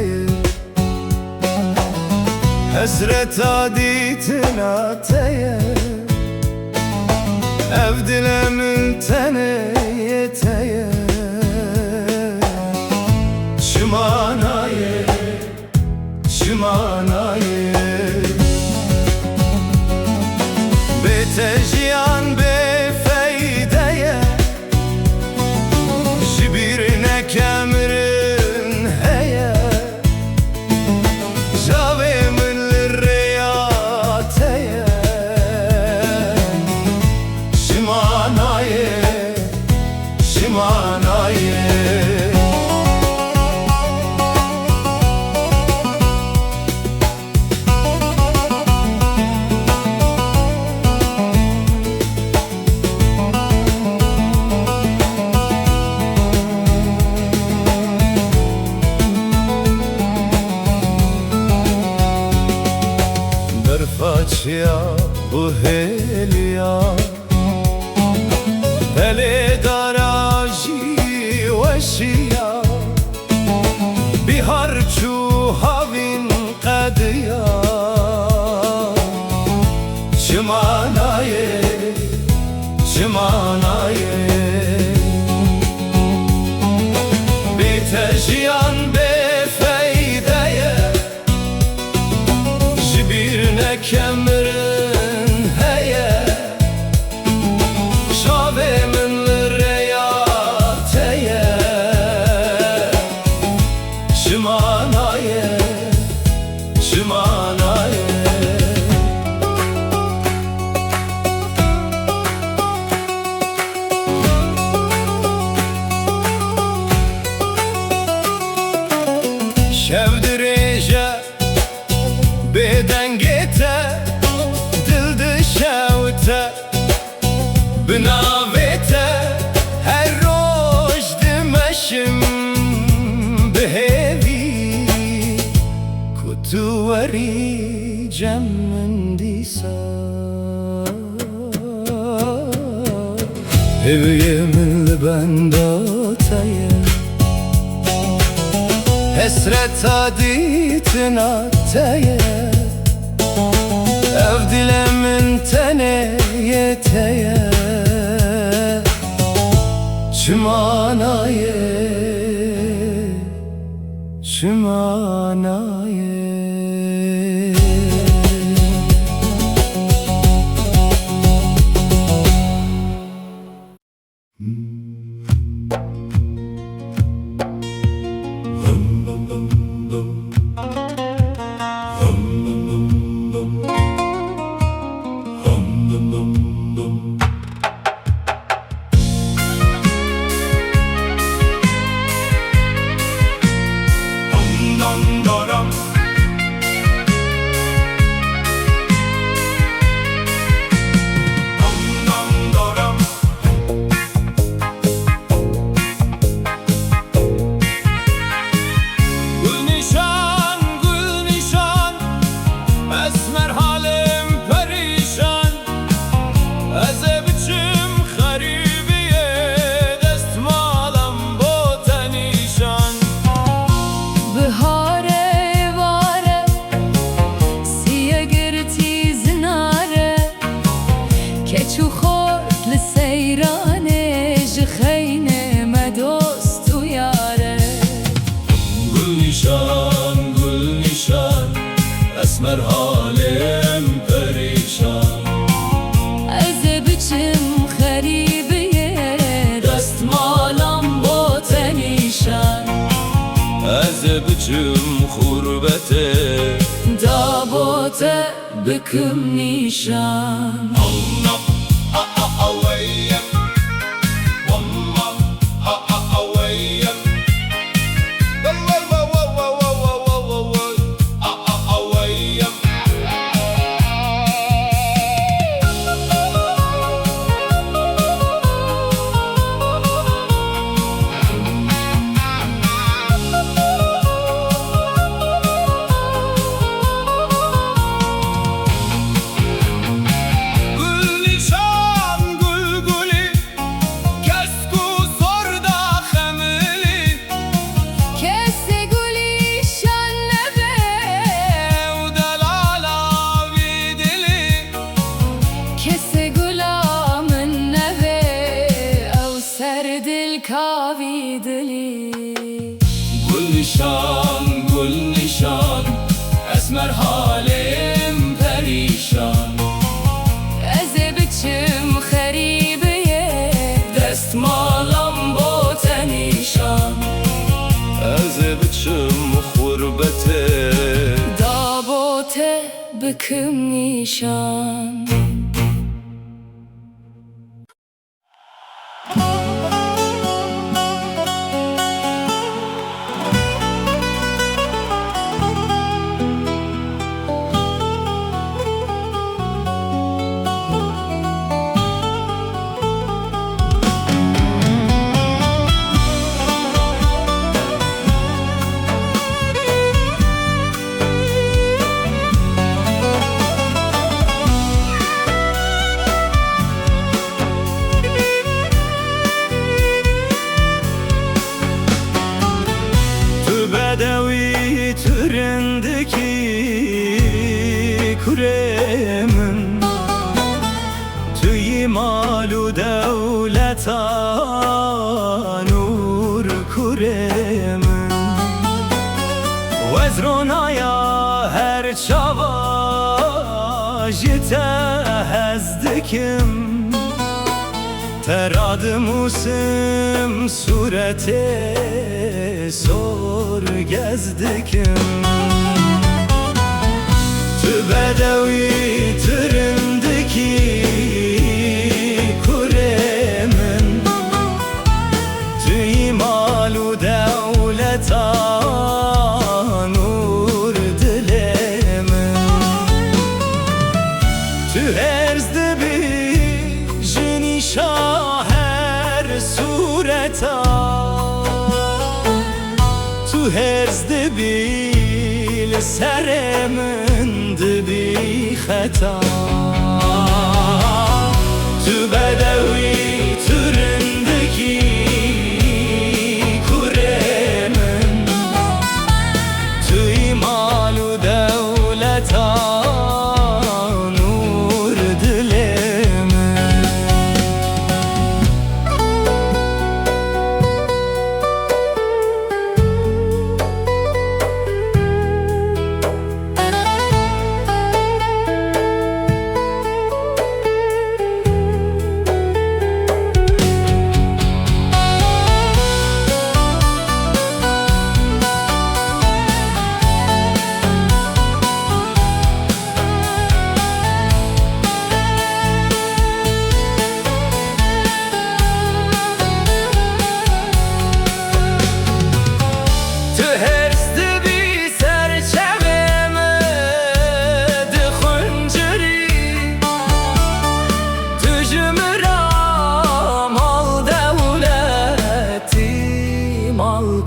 teyir Hesret adetine teyir Ev dilemin teneye teyir Şimanaye, şimanaye Betejiyan befeydeye Jibirine kemirin heye Javemin lirreyateye Şimanaye, şimanaye Façya bu helya Hele daraji veşya Bihar çu havin qadiya Şimanaye, şimanaye Bitejiyan befeydeye Jibirine kemirin heye Şavemin lirreyateye Şimanaye, şimanaye Şevdireje bedengete Dildi şevte Binavete Her roj dimeşim Behevi Kutuveri cemmin disa Eviyemin libendataye Hesret adetine teyir Ev dilemin teneye teyir Şimanaye, şimanaye Esmer halim perişan Ez biçim xeribiye Destmalam bo tenişan Ez biçim xurbete Da bo te bikim nişan Allah a-a-a-veyyem Wallah a-a-a-veyyem Gül nişan gül gülü bıkım nişan. Bedevi türündeki kuremin Tüyi malu devleta nur kuremin Vezronaya her çava jite hezdikim Teradım usim surete sor gezdikim Tu bedevi türündeki kuremin Tu imalu devleta nur dilemin Tu erzdi bir jinişa her sureta Tu herzdi bil seremend bi khata Tu bedevi türündeki kuremin Tu imalu devleta nur dilemin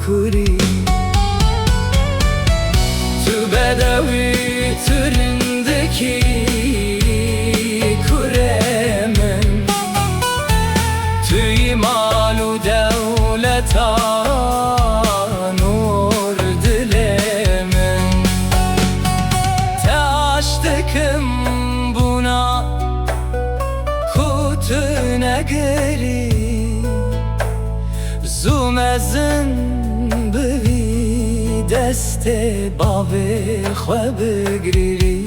kuri Tu bedevi türündeki kuremin Tu imalu devleta nur dilemin Te açtıkım buna kutune geri Zumezin بوی دست باب خواب گریری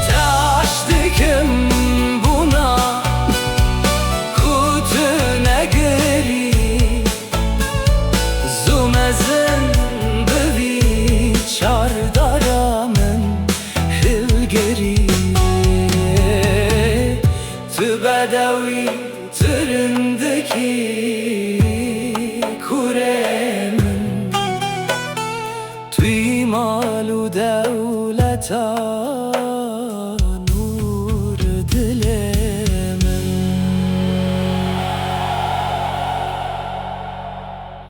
Taştıkım buna kutu negeri Zumezin bövi çardaramın hilgeri Tu bedevi türündeki kuremin Tu imalu devleta